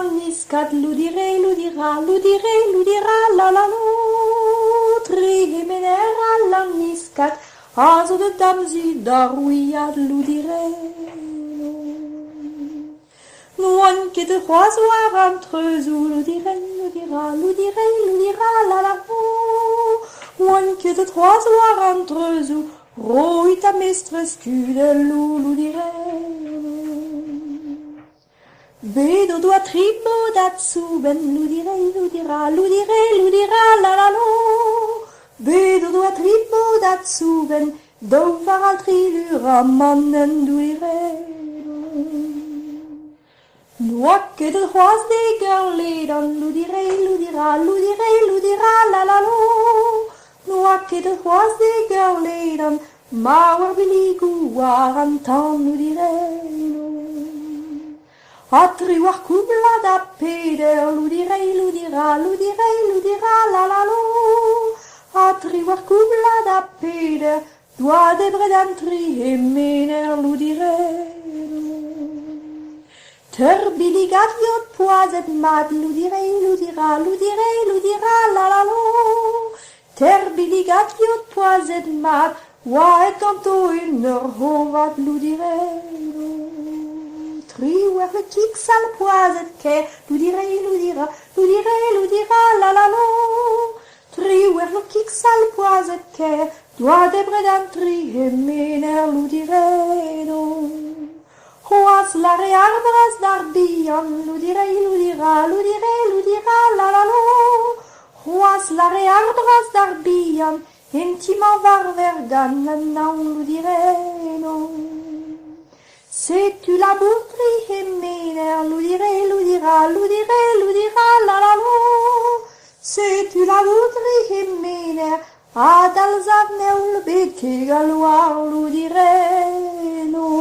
niscat, ludire, ludira, ludire, ludira, la la lo, trigemenera, la niscat, also de damsi, daruiad, ludire. Nuan que de roisoir entre eux, ludire, ludira, ludire, ludira, la la lo, nuan que de roisoir entre eux, roita mestres cudelu, ludire. Vedo dua tribo dazu, ben ludire, ludira, ludire, ludira, la la lo. Vedo dua tribo dazu, ben dovar altri lura mannen ludire. Noa che de hoas de gerledan, ludire, ludira, ludire, ludira, la la lo. Noa che de hoas de gerledan, ma war biligu warantan ludire. Atri war kubla da peder, ludire, ludira, ludire, ludira, la la lo. Atri war kubla da peder, doa de bredantri emener, ludire. Terbiligat jod poazet mad, ludire, ludira, ludire, ludira, la la lo. Terbiligat jod poazet mad, wa et kanto unner hovat, ludire. Triwer le kiksal poazet ke, ludire, ludira, ludire, ludira, la la lo. Triwer le kiksal poazet ke, doa de bredantri emener, ludire, no. Hoas lare arbras darbian, ludire, ludira, ludire, ludira, la la lo. Hoas lare arbras darbian, intima var vergan, nan ludire, no. C'est tu la boutri emener, ludire, ludira, ludire, ludira, la la lo. C'est tu la boutri emener, adal zavneul beke galoir, ludire, no.